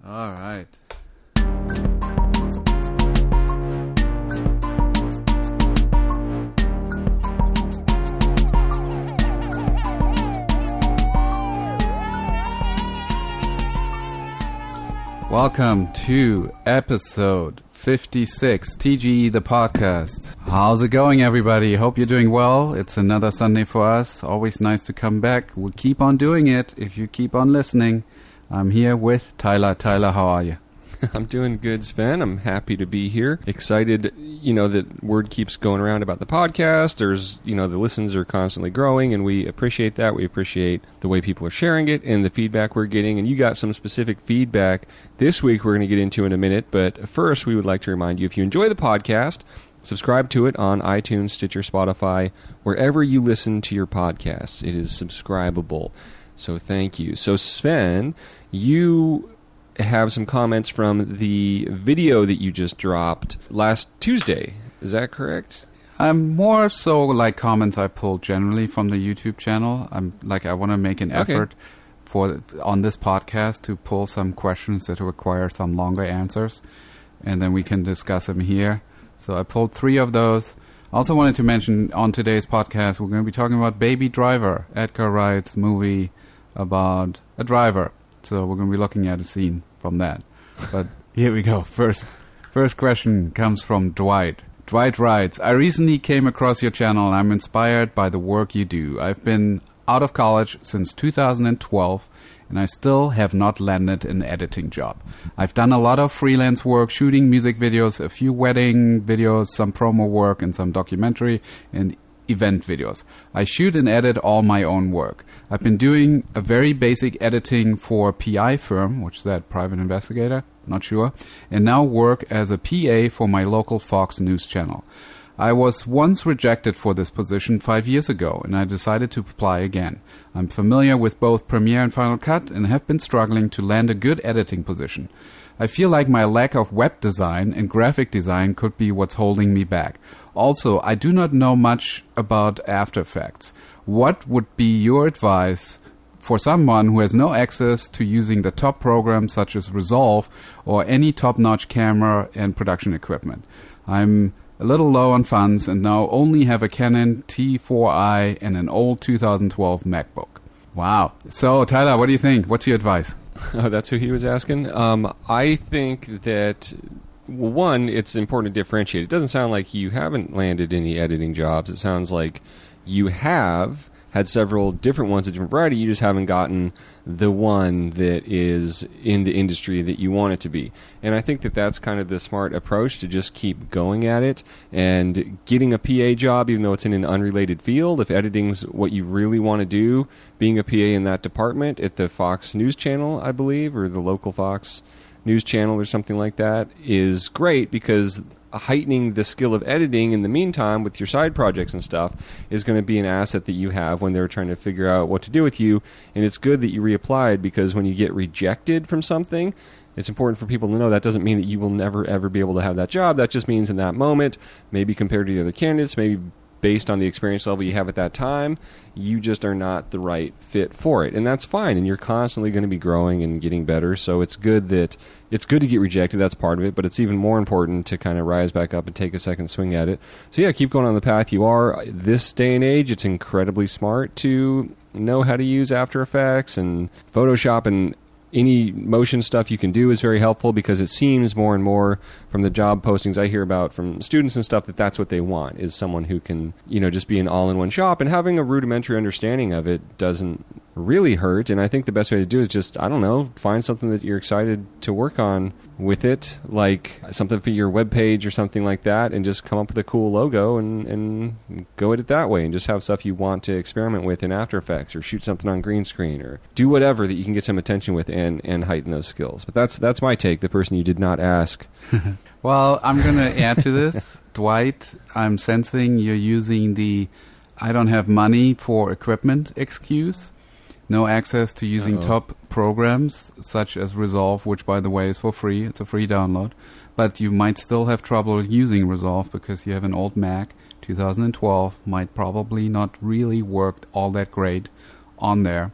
All right. Welcome to episode 56, TGE the podcast. How's it going, everybody? Hope you're doing well. It's another Sunday for us. Always nice to come back. We'll keep on doing it if you keep on listening. I'm here with Tyler. Tyler, how are you? I'm doing good, Sven. I'm happy to be here. Excited, that word keeps going around about the podcast. There's, the listens are constantly growing, and we appreciate that. We appreciate the way people are sharing it and the feedback we're getting. And you got some specific feedback this week we're going to get into in a minute. But first, we would like to remind you, if you enjoy the podcast, subscribe to it on iTunes, Stitcher, Spotify, wherever you listen to your podcasts. It is subscribable. So thank you. So Sven, you have some comments from the video that you just dropped last Tuesday. Is that correct? More so like comments I pulled generally from the YouTube channel. I want to make an effort on this podcast to pull some questions that require some longer answers, and then we can discuss them here. So I pulled 3 of those. I also wanted to mention on today's podcast we're going to be talking about Baby Driver, Edgar Wright's movie about a driver. So we're going to be looking at a scene from that. But here we go. First question comes from Dwight. Dwight writes, I recently came across your channel and I'm inspired by the work you do. I've been out of college since 2012 and I still have not landed an editing job. I've done a lot of freelance work, shooting music videos, a few wedding videos, some promo work and some documentary and event videos. I shoot and edit all my own work. I've been doing a very basic editing for a PI firm, which is that private investigator, not sure, and now work as a PA for my local Fox News channel. I was once rejected for this position 5 years ago, and I decided to apply again. I'm familiar with both Premiere and Final Cut and have been struggling to land a good editing position. I feel like my lack of web design and graphic design could be what's holding me back. Also, I do not know much about After Effects. What would be your advice for someone who has no access to using the top programs such as Resolve or any top-notch camera and production equipment? I'm a little low on funds and now only have a Canon T4i and an old 2012 MacBook. Wow. So, Tyler, what do you think? What's your advice? Oh, that's who he was asking? I think that, well, one, it's important to differentiate. It doesn't sound like you haven't landed any editing jobs. It sounds like you have had several different ones of different variety. You just haven't gotten the one that is in the industry that you want it to be. And I think that that's kind of the smart approach, to just keep going at it and getting a PA job, even though it's in an unrelated field. If editing's what you really want to do, being a PA in that department at the Fox News channel, I believe, or the local Fox News channel or something like that, is great, because heightening the skill of editing in the meantime with your side projects and stuff is going to be an asset that you have when they're trying to figure out what to do with you. And it's good that you reapplied, because when you get rejected from something, it's important for people to know that doesn't mean that you will never ever be able to have that job. That just means in that moment, maybe compared to the other candidates, maybe based on the experience level you have at that time, you just are not the right fit for it. And that's fine, and you're constantly going to be growing and getting better, so it's good to get rejected, that's part of it, but it's even more important to kind of rise back up and take a second swing at it. So yeah, keep going on the path you are. This day and age, it's incredibly smart to know how to use After Effects and Photoshop, and any motion stuff you can do is very helpful, because it seems more and more from the job postings I hear about from students and stuff that that's what they want, is someone who can, just be an all-in-one shop. And having a rudimentary understanding of it doesn't really hurt. And I think the best way to do it is just, find something that you're excited to work on with it, like something for your webpage or something like that, and just come up with a cool logo and go at it that way, and just have stuff you want to experiment with in After Effects, or shoot something on green screen, or do whatever that you can get some attention with and heighten those skills. But that's my take, the person you did not ask. Well, I'm going to add to this. Dwight, I'm sensing you're using the I don't have money for equipment excuse. No access to using top programs such as Resolve, which, by the way, is for free. It's a free download. But you might still have trouble using Resolve because you have an old Mac. 2012 might probably not really work all that great on there.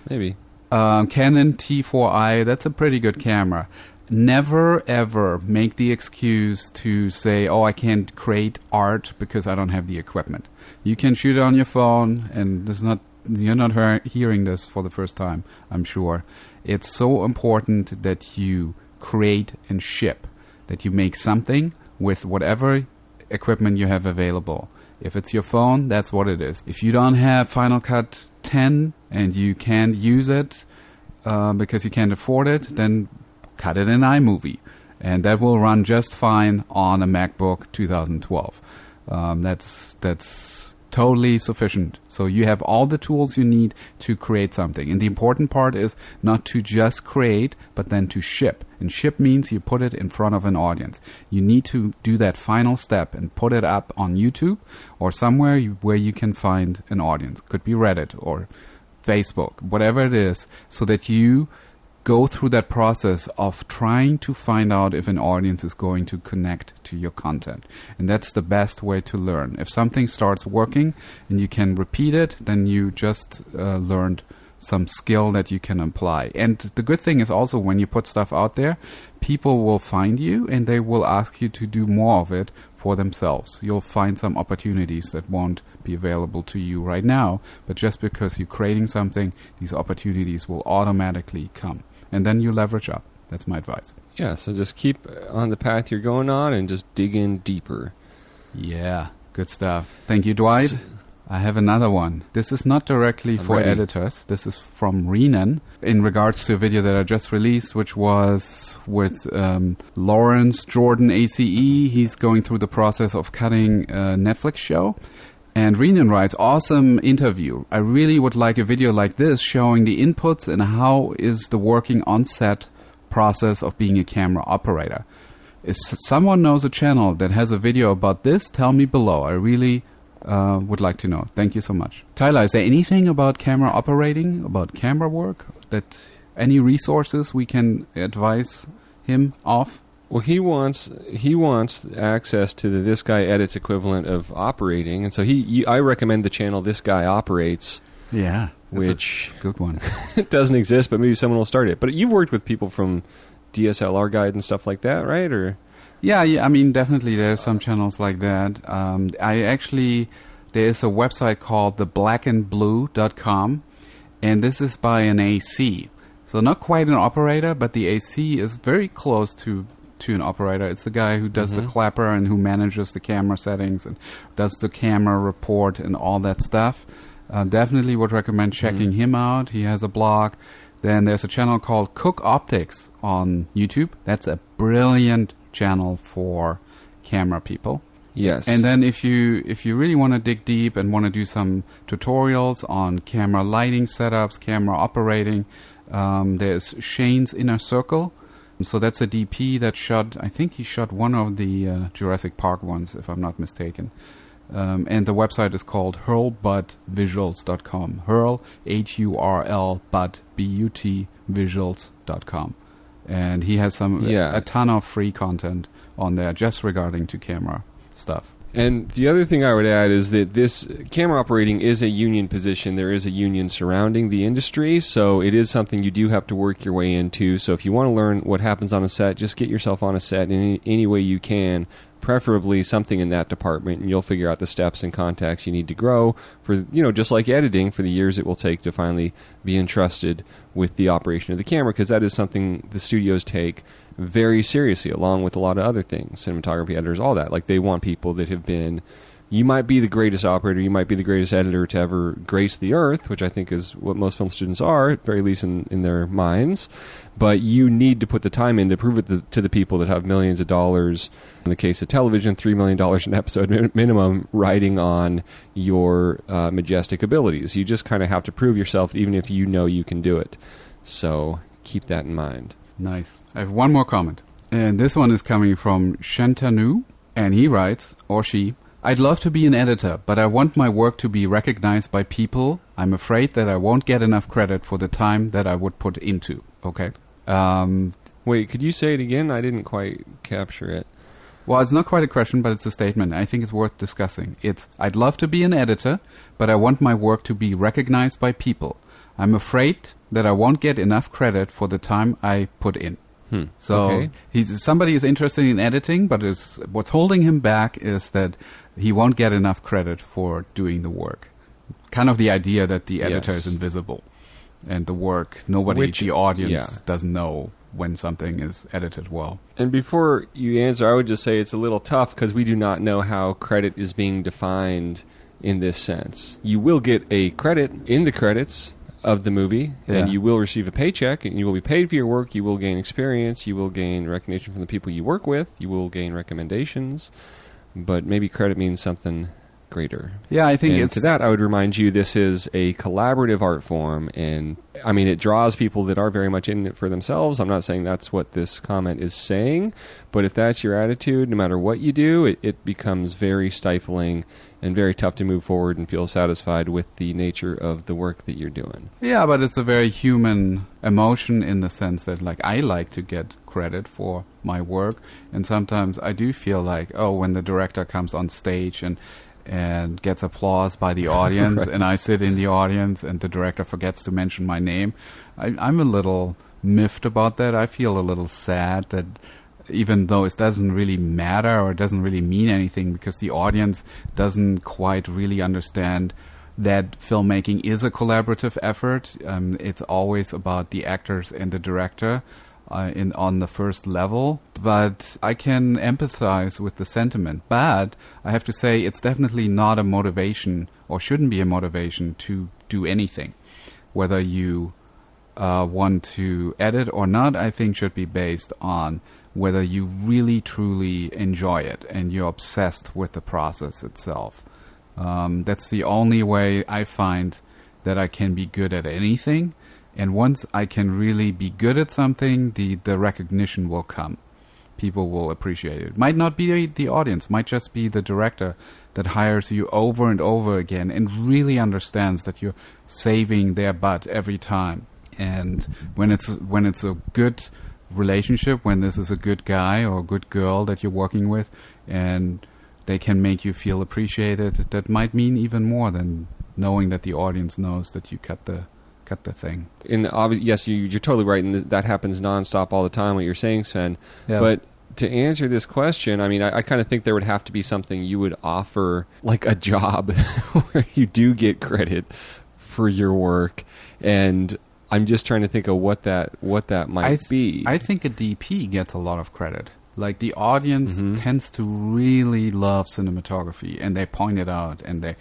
Maybe. Canon T4i, that's a pretty good camera. Never, ever make the excuse to say, oh, I can't create art because I don't have the equipment. You can shoot it on your phone, and you're not hearing this for the first time, I'm sure. It's so important that you create and ship, that you make something with whatever equipment you have available. If it's your phone, that's what it is. If you don't have Final Cut 10 and you can't use it because you can't afford it, then cut it in iMovie. And that will run just fine on a MacBook 2012. That's totally sufficient. So you have all the tools you need to create something. And the important part is not to just create, but then to ship. And ship means you put it in front of an audience. You need to do that final step and put it up on YouTube or somewhere where you can find an audience. Could be Reddit or Facebook, whatever it is, so that you go through that process of trying to find out if an audience is going to connect to your content. And that's the best way to learn. If something starts working and you can repeat it, then you just learned some skill that you can apply. And the good thing is also when you put stuff out there, people will find you and they will ask you to do more of it for themselves. You'll find some opportunities that won't be available to you right now, but just because you're creating something, these opportunities will automatically come. And then you leverage up. That's my advice. Yeah, so just keep on the path you're going on and just dig in deeper. Yeah, good stuff. Thank you, Dwight. I have another one. This is not directly for editors. This is from Renan in regards to a video that I just released, which was with Lawrence Jordan ACE. He's going through the process of cutting a Netflix show. And Renan writes, awesome interview. I really would like a video like this showing the inputs and how is the working on-set process of being a camera operator. If someone knows a channel that has a video about this, tell me below. I really would like to know. Thank you so much. Tyler, is there anything about camera operating, about camera work, that any resources we can advise him of? Well, he wants access to the This Guy Edits equivalent of operating, and so I recommend the channel This Guy Operates. Yeah, which a good one. It doesn't exist, but maybe someone will start it. But you've worked with people from DSLR Guide and stuff like that, right? Or yeah. I mean, definitely there are some channels like that. There is a website called theblackandblue.com, and this is by an AC. So not quite an operator, but the AC is very close to an operator. It's the guy who does the clapper and who manages the camera settings and does the camera report and all that stuff. Definitely would recommend checking him out. He has a blog. Then there's a channel called Cook Optics on YouTube. That's a brilliant channel for camera people. Yes. And then if you really want to dig deep and want to do some tutorials on camera lighting setups, camera operating, there's Shane's Inner Circle. So that's a DP that shot, I think he shot one of the Jurassic Park ones, if I'm not mistaken. And the website is called hurlbutvisuals.com. Hurl, H-U-R-L, but B-U-T, visuals.com. And he has a ton of free content on there just regarding to camera stuff. And the other thing I would add is that this camera operating is a union position. There is a union surrounding the industry, so it is something you do have to work your way into. So if you want to learn what happens on a set, just get yourself on a set in any way you can, preferably something in that department, and you'll figure out the steps and contacts you need to grow for, just like editing, for the years it will take to finally be entrusted with the operation of the camera, because that is something the studios take very seriously, along with a lot of other things, cinematography editors, all that. Like, they want people that have been, you might be the greatest operator, you might be the greatest editor to ever grace the earth, which I think is what most film students are, at very least in their minds, but you need to put the time in to prove it to the people that have millions of dollars, in the case of television, $3 million an episode minimum, riding on your majestic abilities. You just kind of have to prove yourself, even if you know you can do it. So keep that in mind. Nice. I have one more comment. And this one is coming from Shantanu. And he writes, or she, I'd love to be an editor, but I want my work to be recognized by people. I'm afraid that I won't get enough credit for the time that I would put into. Okay. Wait, could you say it again? I didn't quite capture it. Well, it's not quite a question, but it's a statement. I think it's worth discussing. It's, I'd love to be an editor, but I want my work to be recognized by people. I'm afraid that I won't get enough credit for the time I put in. So somebody is interested in editing, but what's holding him back is that he won't get enough credit for doing the work. Kind of the idea that the editor is invisible, and the work, the audience doesn't know when something is edited well. And before you answer, I would just say it's a little tough because we do not know how credit is being defined in this sense. You will get a credit in the credits of the movie, and you will receive a paycheck, and you will be paid for your work, you will gain experience, you will gain recognition from the people you work with, you will gain recommendations, but maybe credit means something greater. Yeah, I think to that, I would remind you this is a collaborative art form, and I mean, it draws people that are very much in it for themselves. I'm not saying that's what this comment is saying, but if that's your attitude, no matter what you do, it becomes very stifling and very tough to move forward and feel satisfied with the nature of the work that you're doing. Yeah, but it's a very human emotion in the sense that, like, I like to get credit for my work, and sometimes I do feel like, when the director comes on stage and gets applause by the audience, right. And I sit in the audience and the director forgets to mention my name, I'm a little miffed about that. I feel a little sad that even though it doesn't really matter or it doesn't really mean anything because the audience doesn't quite really understand that filmmaking is a collaborative effort. It's always about the actors and the director on the first level, but I can empathize with the sentiment. But I have to say it's definitely not a motivation or shouldn't be a motivation to do anything. Whether you want to edit or not, I think should be based on whether you really truly enjoy it and you're obsessed with the process itself. That's the only way I find that I can be good at anything. And once I can really be good at something, the recognition will come. People will appreciate it. Might not be the audience, might just be the director that hires you over and over again and really understands that you're saving their butt every time. And when it's a good relationship, when this is a good guy or a good girl that you're working with, and they can make you feel appreciated, that might mean even more than knowing that the audience knows that you cut the thing. And yes, you're totally right, and that happens nonstop all the time, what you're saying, Sven. Yeah. But to answer this question, I mean, I kind of think there would have to be something you would offer, like a job where you do get credit for your work, and I'm just trying to think of what that might be. I think a DP gets a lot of credit. Like, the audience tends to really love cinematography, and they point it out, and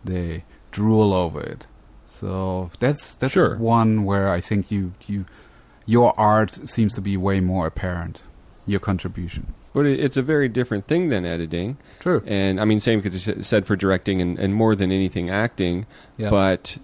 they drool over it. So that's sure. One where I think your art seems to be way more apparent, your contribution. But it's a very different thing than editing. True. And I mean, same because it's said for directing and more than anything acting. Yeah. But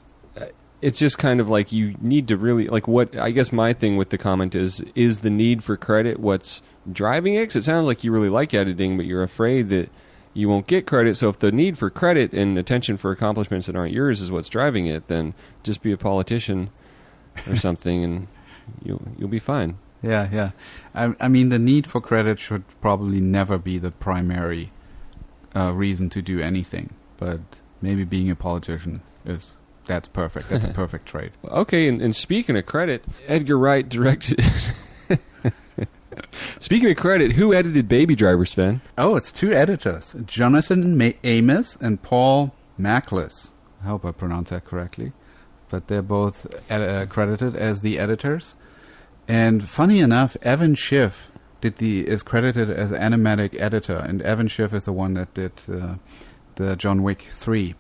it's just kind of like you need to really, like, what I guess my thing with the comment is the need for credit what's driving it? 'Cause it sounds like you really like editing, but you're afraid that you won't get credit. So if the need for credit and attention for accomplishments that aren't yours is what's driving it, then just be a politician or something, and you'll be fine. Yeah. I mean, the need for credit should probably never be the primary reason to do anything. But maybe being a politician that's perfect. That's a perfect trait. Okay, and speaking of credit, Edgar Wright directed. Speaking of credit, who edited Baby Driver, Sven? Oh, it's two editors, Jonathan Amos and Paul Maclis. I hope I pronounced that correctly. But they're both credited as the editors. And funny enough, Evan Schiff is credited as animatic editor, and Evan Schiff is the one that did the John Wick 3,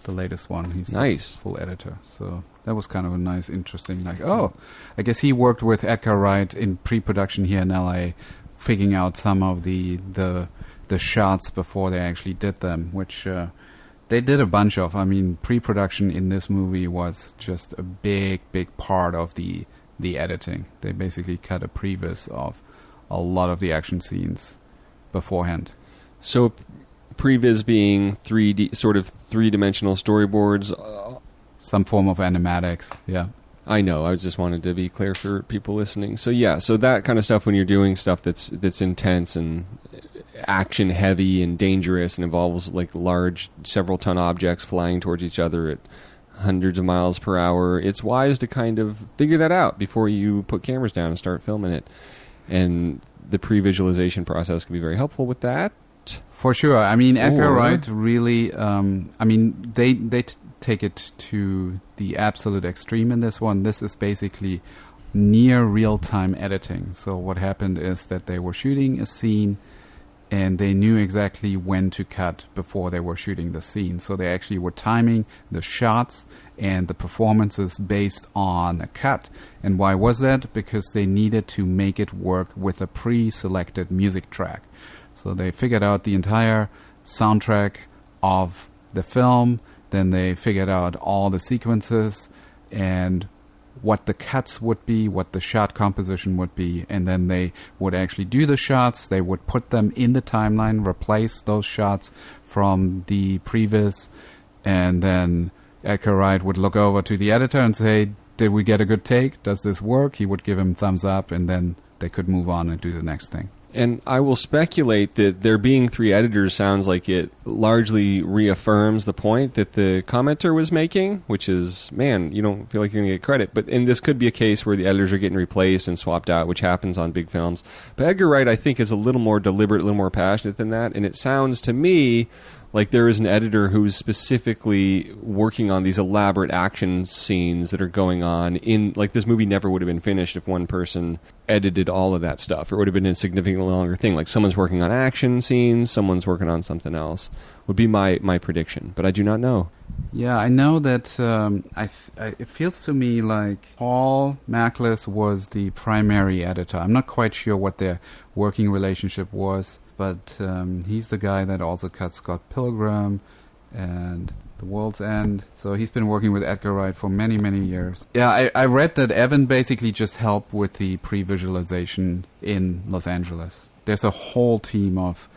the latest one. He's nice. The full editor. So that was kind of a nice, interesting, I guess he worked with Edgar Wright in pre-production here in LA, figuring out some of the shots before they actually did them, which they did a bunch of. I mean, pre-production in this movie was just a big, big part of the editing. They basically cut a previs of a lot of the action scenes beforehand. So previs being 3D, sort of three-dimensional storyboards. Some form of animatics, yeah. I know. I just wanted to be clear for people listening. So yeah, so that kind of stuff when you're doing stuff that's intense and action heavy and dangerous and involves like large several ton objects flying towards each other at hundreds of miles per hour, it's wise to kind of figure that out before you put cameras down and start filming it. And the pre-visualization process can be very helpful with that. For sure. I mean, Edgar Wright really, they take it to the absolute extreme in this one. This is basically near real-time editing. So what happened is that they were shooting a scene and they knew exactly when to cut before they were shooting the scene. So they actually were timing the shots and the performances based on a cut. And why was that? Because they needed to make it work with a pre-selected music track. So they figured out the entire soundtrack of the film, then they figured out all the sequences and what the cuts would be, what the shot composition would be, and then they would actually do the shots, they would put them in the timeline, replace those shots from the previs, and then Edgar Wright would look over to the editor and say, did we get a good take? Does this work? He would give him thumbs up, and then they could move on and do the next thing. And I will speculate that there being 3 editors sounds like it largely reaffirms the point that the commenter was making, which is, man, you don't feel like you're going to get credit. And this could be a case where the editors are getting replaced and swapped out, which happens on big films. But Edgar Wright, I think, is a little more deliberate, a little more passionate than that. And it sounds to me like there is an editor who's specifically working on these elaborate action scenes that are going on in, like, this movie never would have been finished if one person edited all of that stuff. It would have been a significantly longer thing. Like, someone's working on action scenes, someone's working on something else, would be my prediction. But I do not know. Yeah, I know that it feels to me like Paul Mackless was the primary editor. I'm not quite sure what their working relationship was, but he's the guy that also cut Scott Pilgrim and The World's End. So he's been working with Edgar Wright for many, many years. Yeah, I read that Evan basically just helped with the pre-visualization in Los Angeles. There's a whole team of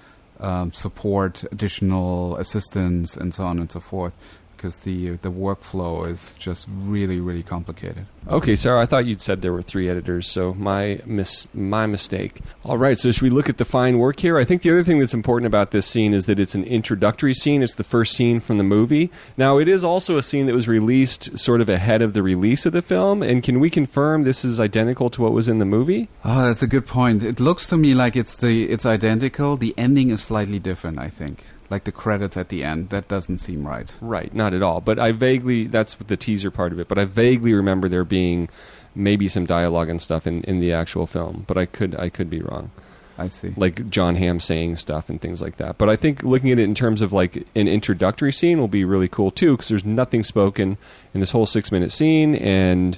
support, additional assistants, and so on and so forth, because the workflow is just really, really complicated. Okay, Sarah, I thought you'd said there were 3 editors, so my mistake. All right, so should we look at the fine work here? I think the other thing that's important about this scene is that it's an introductory scene. It's the first scene from the movie. Now, it is also a scene that was released sort of ahead of the release of the film, and can we confirm this is identical to what was in the movie? Oh, that's a good point. It looks to me like it's identical. The ending is slightly different, I think. Like the credits at the end, that doesn't seem right. Right, not at all. But that's the teaser part of it, but I vaguely remember there being maybe some dialogue and stuff in the actual film, but I could be wrong. I see. Like John Hamm saying stuff and things like that. But I think looking at it in terms of like an introductory scene will be really cool too, because there's nothing spoken in this whole 6-minute scene, and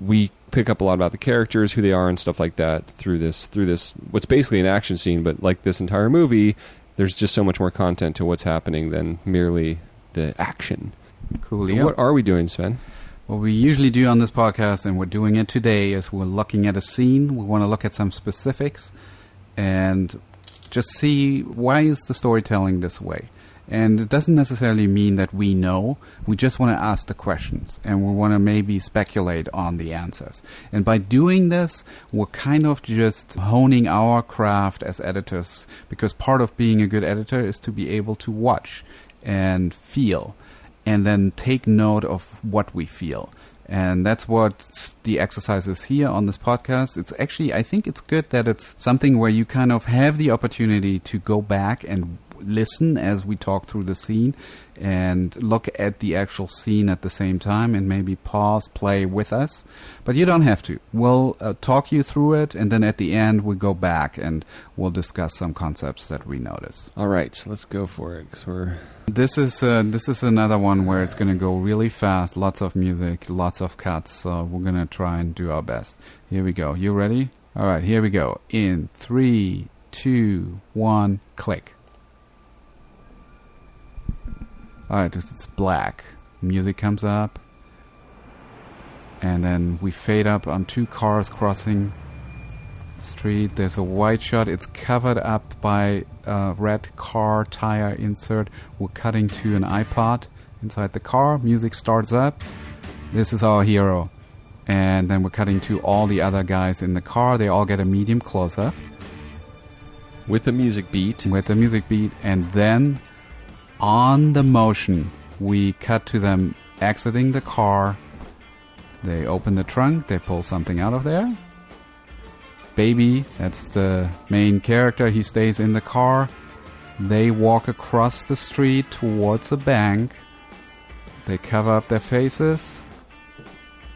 we pick up a lot about the characters, who they are and stuff like that through this what's basically an action scene, but like this entire movie, there's just so much more content to what's happening than merely the action. Cool. So yeah. What are we doing, Sven? What we usually do on this podcast, and we're doing it today, is we're looking at a scene. We want to look at some specifics and just see, why is the storytelling this way? And it doesn't necessarily mean that we know. We just want to ask the questions, and we want to maybe speculate on the answers. And by doing this, we're kind of just honing our craft as editors, because part of being a good editor is to be able to watch and feel, and then take note of what we feel. And that's what the exercise is here on this podcast. It's actually, I think it's good that it's something where you kind of have the opportunity to go back and listen as we talk through the scene and look at the actual scene at the same time, and maybe pause, play with us. But you don't have to. We'll talk you through it, and then at the end we go back and we'll discuss some concepts that we notice. All right, so let's go for it, because This is another one where it's going to go really fast, lots of music, lots of cuts, so we're going to try and do our best. Here we go. You ready? All right, here we go. In 3, 2, 1, click. Alright, it's black. Music comes up. And then we fade up on 2 cars crossing street. There's a white shot. It's covered up by a red car tire insert. We're cutting to an iPod inside the car. Music starts up. This is our hero. And then we're cutting to all the other guys in the car. They all get a medium close-up. With the music beat. And then on the motion, we cut to them exiting the car. They open the trunk, they pull something out of there. Baby, that's the main character, he stays in the car. They walk across the street towards a bank. They cover up their faces.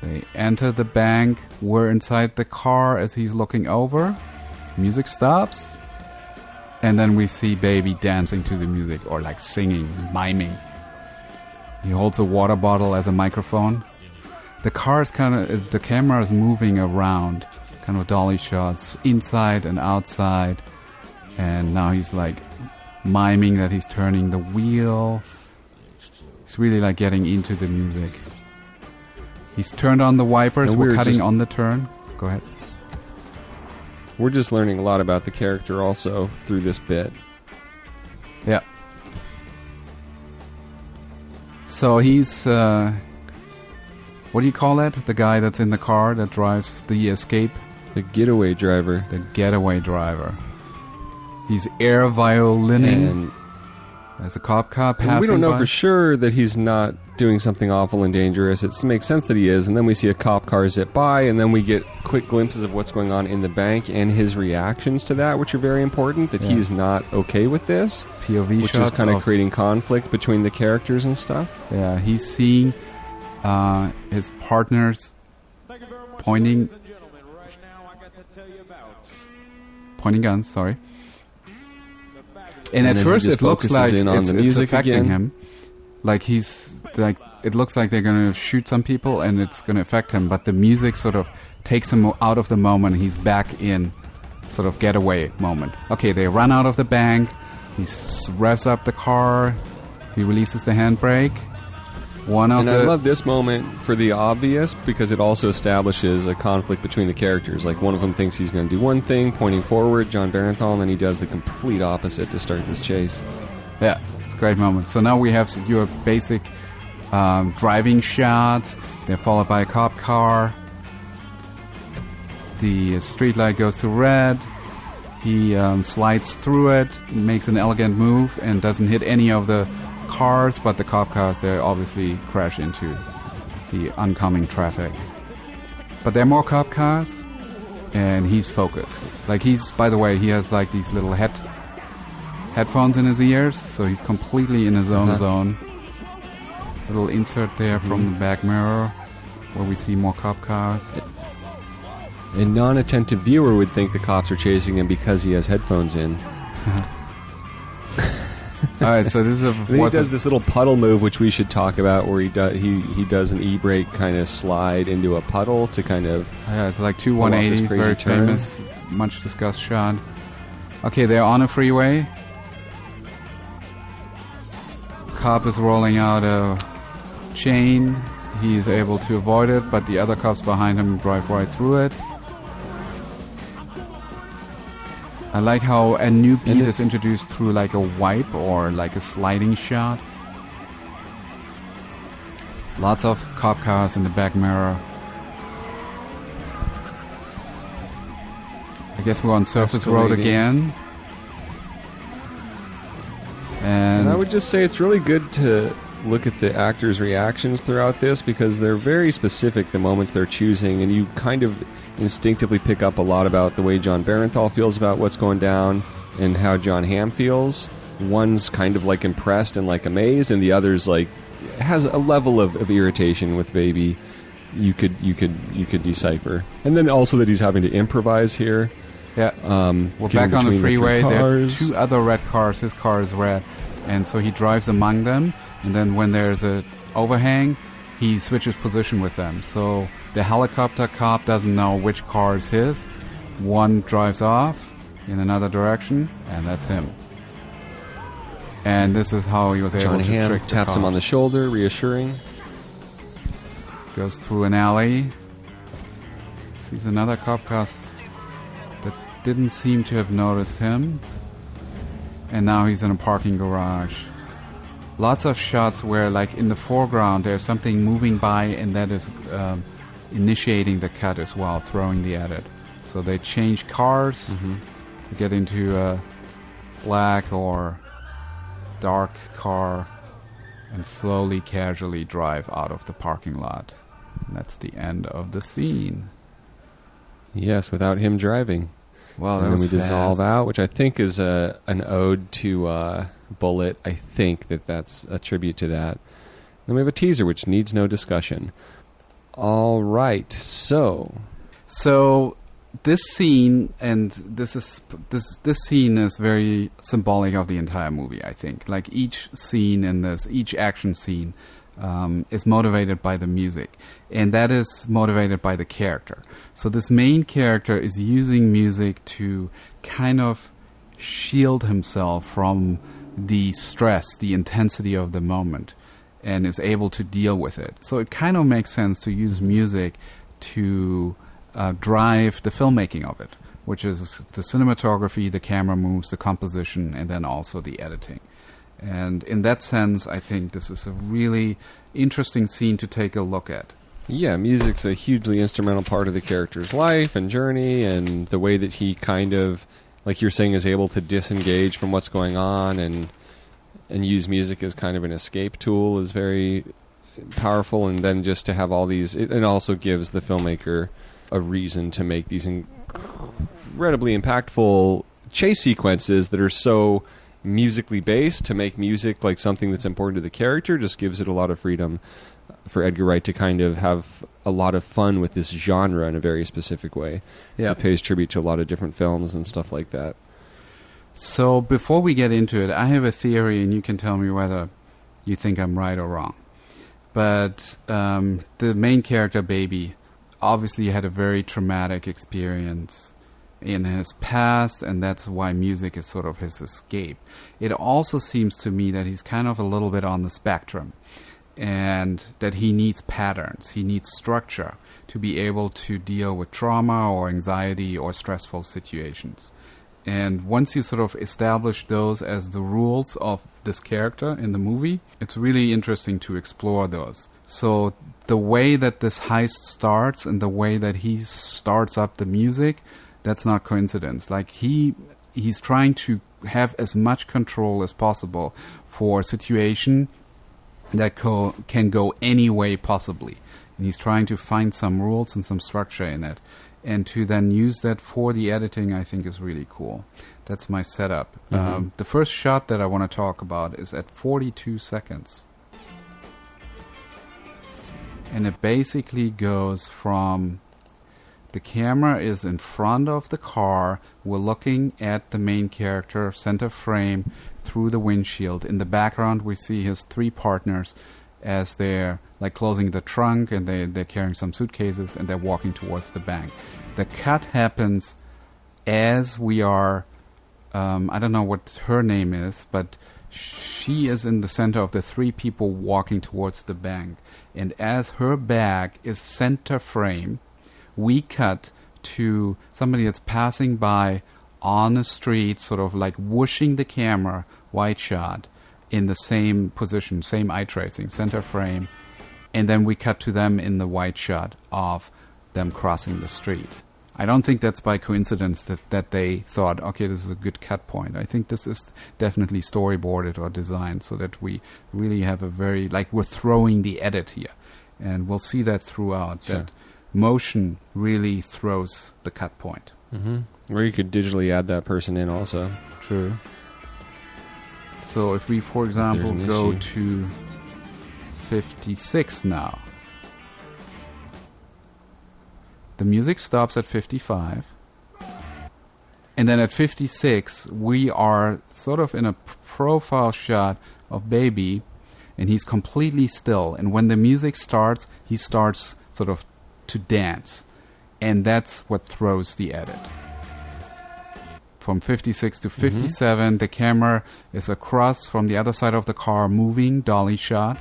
They enter the bank. We're inside the car as he's looking over. Music stops. And then we see Baby dancing to the music, or like singing, miming. He holds a water bottle as a microphone. The car is the camera is moving around, kind of dolly shots, inside and outside. And now he's like miming that he's turning the wheel. He's really like getting into the music. He's turned on the wipers. We're cutting on the turn. Go ahead. We're just learning a lot about the character also through this bit. Yeah. So he's, what do you call that? The guy that's in the car that drives the Escape? The getaway driver. The getaway driver. He's air violining. And there's a cop car passing we don't know by. for sure that he's not doing something awful and dangerous. It makes sense that he is, and then we see a cop car zip by, and then we get quick glimpses of what's going on in the bank and his reactions to that, which are very important, that he's not okay with this. POV which shots is kind of creating conflict between the characters and stuff. Yeah, he's seeing his partners pointing guns, sorry. And at first it looks like it's affecting him. Like it looks like they're going to shoot some people and it's going to affect him, but the music sort of takes him out of the moment. He's back in sort of getaway moment. Okay, they run out of the bank. He revs up the car. He releases the handbrake. I love this moment for the obvious because it also establishes a conflict between the characters. Like one of them thinks he's going to do one thing, pointing forward, Jon Bernthal, and then he does the complete opposite to start this chase. Yeah, it's a great moment. So now we have your basic driving shots. They're followed by a cop car. The street light goes to red. He slides through it, makes an elegant move, and doesn't hit any of the cars, but the cop cars, they obviously crash into the oncoming traffic. But there are more cop cars, and he's focused. Like by the way, he has like these little headphones in his ears, so he's completely in his own zone. Little insert there from the back mirror, where we see more cop cars. A non-attentive viewer would think the cops are chasing him because he has headphones in. All right, so this is he does this little puddle move, which we should talk about, where he does an e-brake kind of slide into a puddle to kind of it's like two 180s, very famous, much discussed shot. Okay, they're on a freeway. Cop is rolling out a chain. He's able to avoid it, but the other cops behind him drive right through it. I like how a new beat is introduced through like a wipe or like a sliding shot. Lots of cop cars in the back mirror. I guess we're on surface road again. And I would just say it's really good to look at the actors' reactions throughout this because they're very specific, the moments they're choosing, and you kind of instinctively pick up a lot about the way Jon Bernthal feels about what's going down and how Jon Hamm feels. One's kind of like impressed and like amazed, and the other's like has a level of irritation with Baby you could decipher. And then also that he's having to improvise here. Yeah. We're back on the freeway. There are two other red cars. His car is red. And so he drives among them. And then when there's a overhang, he switches position with them. So the helicopter cop doesn't know which car is his. One drives off in another direction, and that's him. And this is how he was able to trick the cops. Taps him on the shoulder, reassuring. Goes through an alley. Sees another cop car that didn't seem to have noticed him. And now he's in a parking garage. Lots of shots where, like, in the foreground, there's something moving by, and that is initiating the cut as well, throwing the edit. So they change cars to get into a black or dark car, and slowly, casually drive out of the parking lot. And that's the end of the scene. Yes, without him driving. Well, that and then was we fast. dissolve out, which I think is an ode to Bullitt. I think that's a tribute to that. Then we have a teaser, which needs no discussion. All right, so this scene, and this scene is very symbolic of the entire movie, I think. Like each scene in this, each action scene is motivated by the music, and that is motivated by the character. So this main character is using music to kind of shield himself from the stress, the intensity of the moment, and is able to deal with it. So it kind of makes sense to use music to drive the filmmaking of it, which is the cinematography, the camera moves, the composition, and then also the editing. And in that sense, I think this is a really interesting scene to take a look at. Yeah, music's a hugely instrumental part of the character's life and journey, and the way that he kind of, like you're saying, is able to disengage from what's going on and use music as kind of an escape tool is very powerful. And then just to have all these, it also gives the filmmaker a reason to make these incredibly impactful chase sequences that are so musically based. To make music like something that's important to the character just gives it a lot of freedom for Edgar Wright to kind of have a lot of fun with this genre in a very specific way. Yeah. It pays tribute to a lot of different films and stuff like that. So before we get into it, I have a theory, and you can tell me whether you think I'm right or wrong. But the main character, Baby, obviously had a very traumatic experience in his past, and that's why music is sort of his escape. It also seems to me that he's kind of a little bit on the spectrum, and that he needs patterns, he needs structure to be able to deal with trauma or anxiety or stressful situations. And once you sort of establish those as the rules of this character in the movie, it's really interesting to explore those. So the way that this heist starts and the way that he starts up the music, that's not coincidence. Like he's trying to have as much control as possible for a situation that can go any way possibly. And he's trying to find some rules and some structure in it. And to then use that for the editing, I think is really cool. That's my setup. Mm-hmm. The first shot that I want to talk about is at 42 seconds. And it basically goes from the camera is in front of the car. We're looking at the main character, center frame, through the windshield. In the background, we see his three partners as they're like closing the trunk, and they're carrying some suitcases, and they're walking towards the bank. The cut happens as we are, I don't know what her name is, but she is in the center of the three people walking towards the bank. And as her back is center frame, we cut to somebody that's passing by on the street, sort of like whooshing the camera, wide shot, in the same position, same eye tracing, center frame. And then we cut to them in the wide shot of them crossing the street. I don't think that's by coincidence that they thought, okay, this is a good cut point. I think this is definitely storyboarded or designed so that we really have a very, like we're throwing the edit here. And we'll see that throughout, that motion really throws the cut point. Mm-hmm. Or you could digitally add that person in also. True. So if we, for example, go to 56 now. The music stops at 55. And then at 56, we are sort of in a profile shot of Baby, and he's completely still. And when the music starts, he starts sort of to dance. And that's what throws the edit. From 56 to 57, the camera is across from the other side of the car, moving, dolly shot.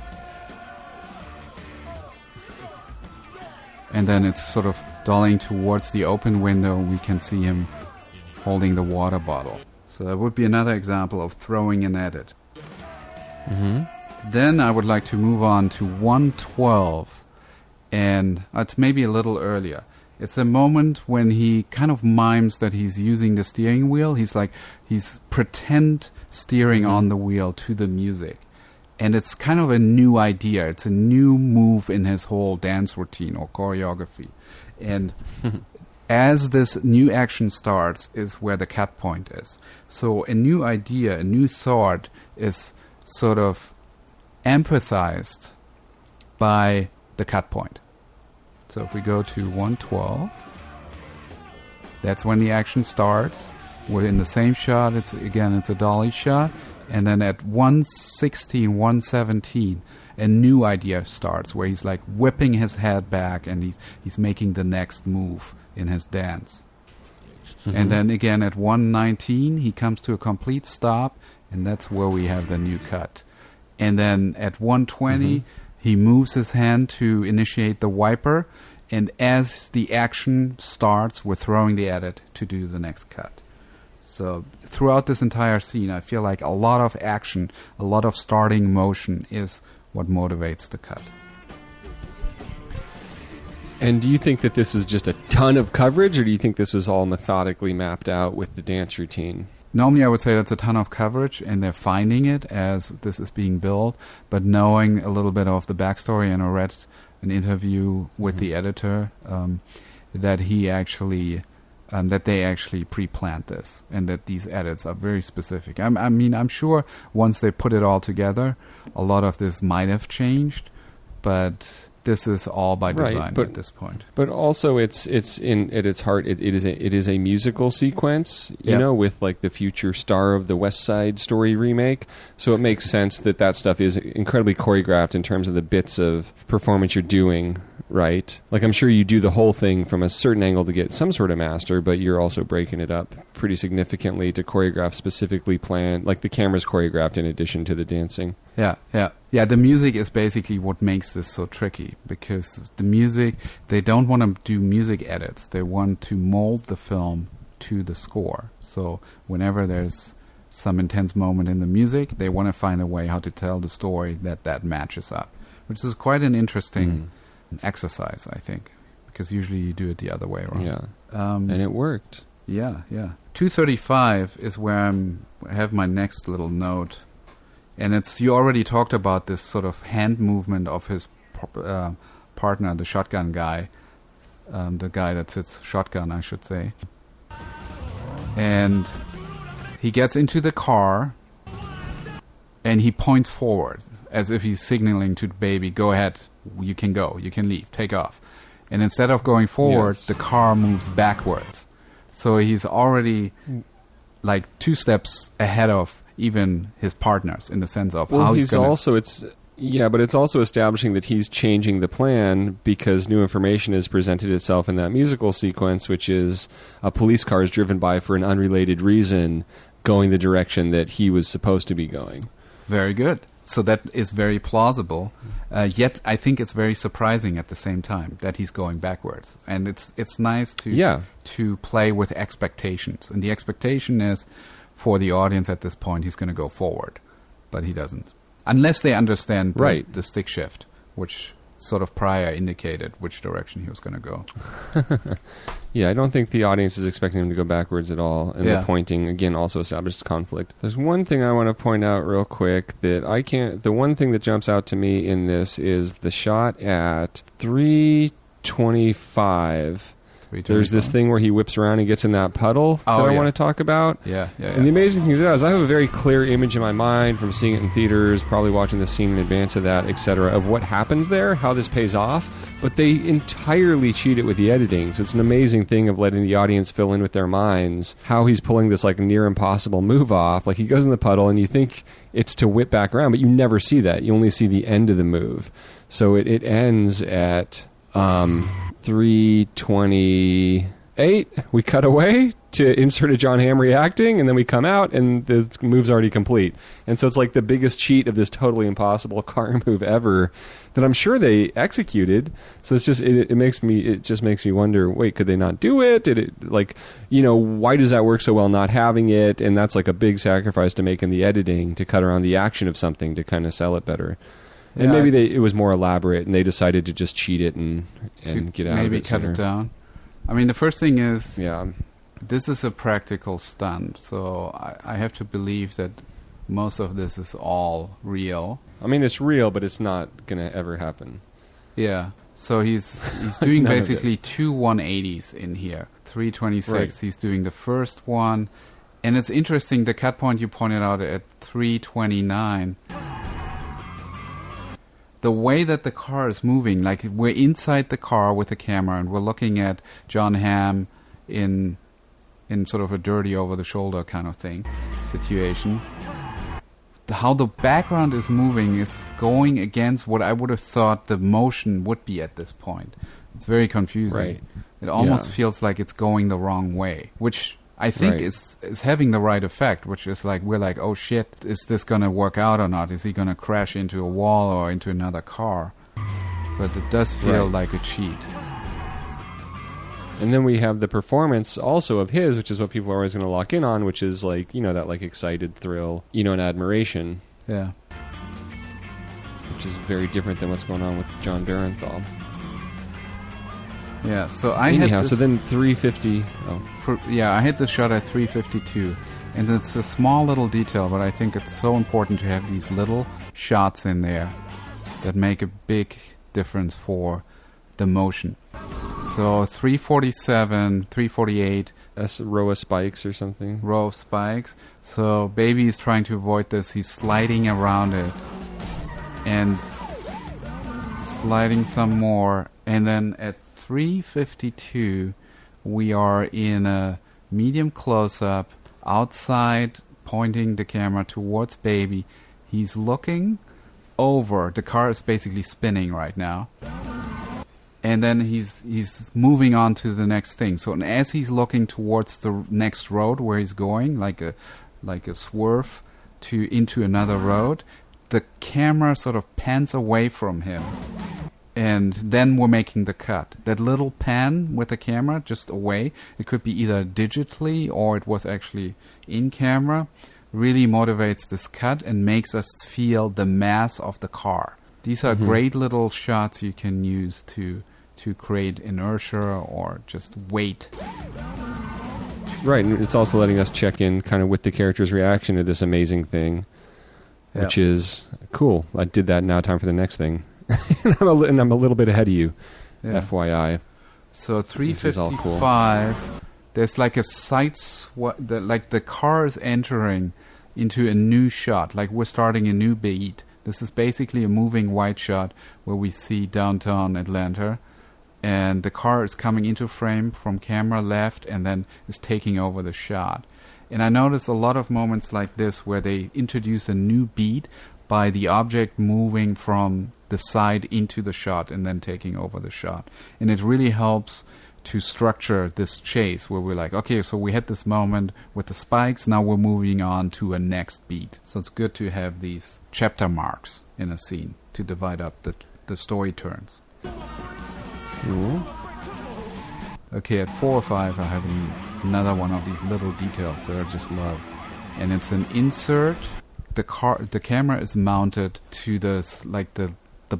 And then it's sort of dollying towards the open window. We can see him holding the water bottle. So that would be another example of throwing an edit. Then I would like to move on to 112. And it's maybe a little earlier. It's a moment when he kind of mimes that he's using the steering wheel. He's pretend steering on the wheel to the music. And it's kind of a new idea. It's a new move in his whole dance routine or choreography. And as this new action starts is where the cut point is. So a new idea, a new thought is sort of empathized by the cut point. So if we go to 112, that's when the action starts. We're in the same shot. It's a dolly shot. And then at 116, 117, a new idea starts where he's like whipping his head back and he's making the next move in his dance. Mm-hmm. And then again at 119, he comes to a complete stop, and that's where we have the new cut. And then at 120, he moves his hand to initiate the wiper, and as the action starts, we're throwing the edit to do the next cut. So throughout this entire scene, I feel like a lot of action, a lot of starting motion is what motivates the cut. And do you think that this was just a ton of coverage, or do you think this was all methodically mapped out with the dance routine? Normally, I would say that's a ton of coverage, and they're finding it as this is being built. But knowing a little bit of the backstory, and I read an interview with the editor that he actually... that they actually pre-planned this, and that these edits are very specific. I'm sure once they put it all together, a lot of this might have changed, but this is all by design at this point. But also, it's in at its heart, it is a musical sequence, you know, with like the future star of the West Side Story remake. So it makes sense that stuff is incredibly choreographed in terms of the bits of performance you're doing. Right? Like, I'm sure you do the whole thing from a certain angle to get some sort of master, but you're also breaking it up pretty significantly to choreograph specifically planned, like the camera's choreographed in addition to the dancing. Yeah, the music is basically what makes this so tricky, because the music, they don't want to do music edits. They want to mold the film to the score. So whenever there's some intense moment in the music, they want to find a way how to tell the story that matches up, which is quite an interesting... exercise, I think, because usually you do it the other way around. Yeah, and it worked. Yeah. 235 is where I have my next little note, and it's, you already talked about this sort of hand movement of his partner, the shotgun guy, the guy that sits shotgun, I should say, and he gets into the car and he points forward as if he's signaling to the baby, go ahead, you can go, you can leave, take off. And instead of going forward, the car moves backwards. So he's already like 2 steps ahead of even his partners in the sense of how he's going to... but it's also establishing that he's changing the plan because new information has presented itself in that musical sequence, which is a police car is driven by for an unrelated reason, going the direction that he was supposed to be going. Very good. So that is very plausible. Yet I think it's very surprising at the same time that he's going backwards. And it's nice to play with expectations. And the expectation is for the audience at this point, he's going to go forward. But he doesn't. Unless they understand the stick shift, which sort of prior indicated which direction he was going to go. Yeah, I don't think the audience is expecting him to go backwards at all. And the pointing, again, also establishes conflict. There's one thing I want to point out real quick that I can't... The one thing that jumps out to me in this is the shot at 3:25. There's this thing where he whips around and gets in that puddle that I want to talk about. Yeah. And the amazing thing is I have a very clear image in my mind from seeing it in theaters, probably watching the scene in advance of that, etc., of what happens there, how this pays off. But they entirely cheat it with the editing. So it's an amazing thing of letting the audience fill in with their minds how he's pulling this like near impossible move off. Like he goes in the puddle and you think it's to whip back around, but you never see that. You only see the end of the move. So it ends at... 3:28. We cut away to insert a John Hamm reacting, and then we come out, and the move's already complete. And so it's like the biggest cheat of this totally impossible car move ever that I'm sure they executed. So it's just it just makes me wonder. Wait, could they not do it? Did it why does that work so well not having it? And that's like a big sacrifice to make in the editing to cut around the action of something to kind of sell it better. And maybe it was more elaborate, and they decided to just cheat it and get out of it. Maybe cut it down. I mean, the first thing is, this is a practical stunt, so I have to believe that most of this is all real. I mean, it's real, but it's not going to ever happen. Yeah. So he's doing basically two 180s in here. 326, right. He's doing the first one. And it's interesting, the cut point you pointed out at 329. The way that the car is moving, like we're inside the car with the camera and we're looking at Jon Hamm in sort of a dirty over-the-shoulder kind of thing situation. How the background is moving is going against what I would have thought the motion would be at this point. It's very confusing. Right. It almost feels like it's going the wrong way, which I think is having the right effect, which is like, we're like, oh shit, is this going to work out or not? Is he going to crash into a wall or into another car? But it does feel like a cheat. And then we have the performance also of his, which is what people are always going to lock in on, which is like, you know, that like excited thrill, you know, and admiration. Yeah. Which is very different than what's going on with Jon Bernthal. Yeah, so so then 350. I hit the shot at 352. And it's a small little detail, but I think it's so important to have these little shots in there that make a big difference for the motion. So 347, 348. That's a row of spikes or something. Row of spikes. So Baby is trying to avoid this. He's sliding around it. And sliding some more. And then at 352, we are in a medium close-up, outside, pointing the camera towards Baby. He's looking over. The car is basically spinning right now. And then he's moving on to the next thing. So as he's looking towards the next road where he's going, like a swerve into another road, the camera sort of pans away from him. And then we're making the cut. That little pan with the camera just away, it could be either digitally or it was actually in camera, really motivates this cut and makes us feel the mass of the car. These are great little shots you can use to create inertia or just weight. Right, and it's also letting us check in kind of with the character's reaction to this amazing thing, which is cool. I did that, now time for the next thing. and I'm a little bit ahead of you, FYI. So 355, cool. There's like a like the car is entering into a new shot, like we're starting a new beat. This is basically a moving wide shot where we see downtown Atlanta, and the car is coming into frame from camera left and then is taking over the shot. And I notice a lot of moments like this where they introduce a new beat by the object moving from the side into the shot and then taking over the shot. And it really helps to structure this chase where we're like, okay, so we had this moment with the spikes, now we're moving on to a next beat. So it's good to have these chapter marks in a scene to divide up the story turns. Okay, at 4 or 5 I have another one of these little details that I just love. And it's an insert. The camera is mounted to the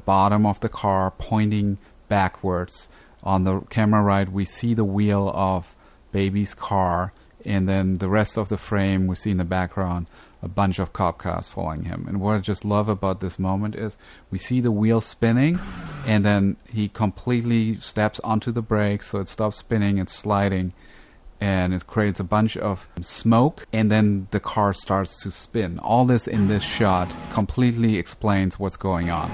bottom of the car, pointing backwards. On the camera right, we see the wheel of Baby's car, and then the rest of the frame we see in the background a bunch of cop cars following him. And what I just love about this moment is we see the wheel spinning, and then he completely steps onto the brakes, so it stops spinning, it's sliding, and it creates a bunch of smoke, and then the car starts to spin. All this in this shot completely explains what's going on.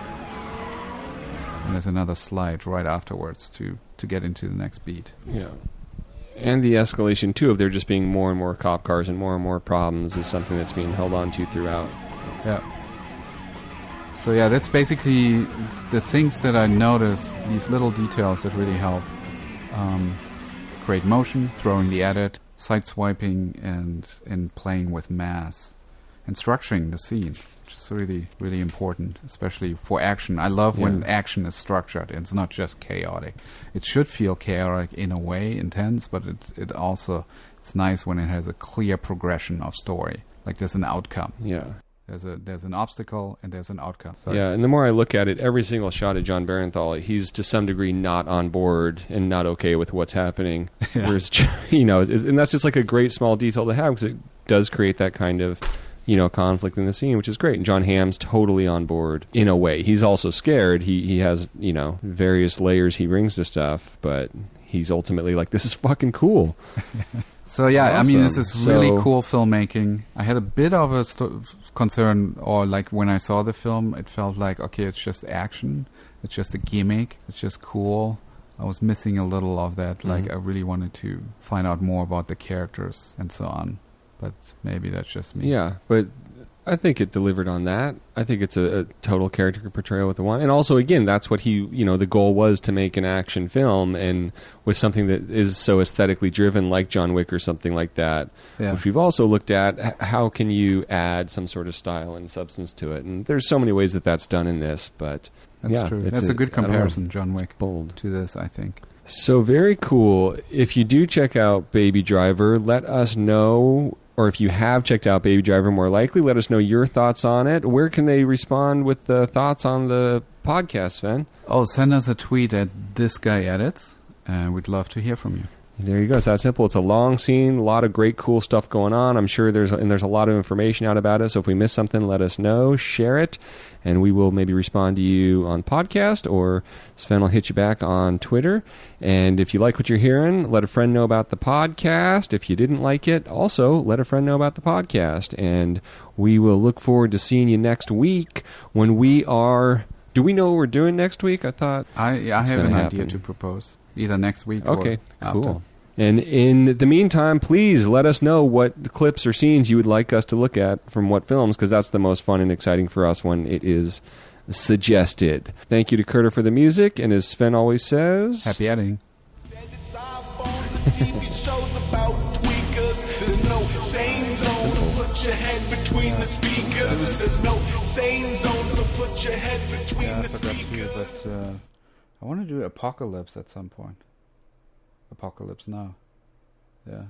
And there's another slide right afterwards to get into the next beat. Yeah. And the escalation, too, of there just being more and more cop cars and more problems is something that's being held on to throughout. Yeah. So, yeah, that's basically the things that I noticed, these little details that really help create motion, throwing the edit, side-swiping, and playing with mass, and structuring the scene. It's really, really important, especially for action. I love when action is structured. It's not just chaotic. It should feel chaotic in a way, intense, but it's nice when it has a clear progression of story. Like there's an outcome. Yeah. There's an obstacle and there's an outcome. Sorry. Yeah, and the more I look at it, every single shot of Jon Bernthal, he's to some degree not on board and not okay with what's happening. Whereas, and that's just like a great small detail to have because it does create that kind of conflict in the scene, which is great. And John Hamm's totally on board in a way. He's also scared. He has, various layers he brings to stuff, but he's ultimately like, this is fucking cool. So yeah, awesome. I mean, this is really cool filmmaking. I had a bit of a concern, or like when I saw the film, it felt like, okay, it's just action. It's just a gimmick. It's just cool. I was missing a little of that. Like, I really wanted to find out more about the characters and so on. But maybe that's just me. Yeah, but I think it delivered on that. I think it's a total character portrayal with the one. And also, again, that's what the goal was, to make an action film, and with something that is so aesthetically driven like John Wick or something like that, which we've also looked at. How can you add some sort of style and substance to it? And there's so many ways that that's done in this, but... That's true. That's a good comparison, John Wick, bold to this, I think. So very cool. If you do check out Baby Driver, let us know, or if you have checked out Baby Driver, more likely, let us know your thoughts on it. Where can they respond with the thoughts on the podcast, Sven? Oh, send us a tweet at This Guy Edits, and we'd love to hear from you. There you go. It's that simple. It's a long scene, a lot of great, cool stuff going on. I'm sure there's a lot of information out about it. So if we miss something, let us know, share it, and we will maybe respond to you on podcast, or Sven will hit you back on Twitter. And if you like what you're hearing, let a friend know about the podcast. If you didn't like it, also let a friend know about the podcast. And we will look forward to seeing you next week when we are... Do we know what we're doing next week? I thought I have an idea to propose. Either next week or after. Cool. And in the meantime, please let us know what clips or scenes you would like us to look at from what films, because that's the most fun and exciting for us when it is suggested. Thank you to Curter for the music, and as Sven always says... Happy editing. I want to do Apocalypse at some point. Apocalypse Now. Yeah.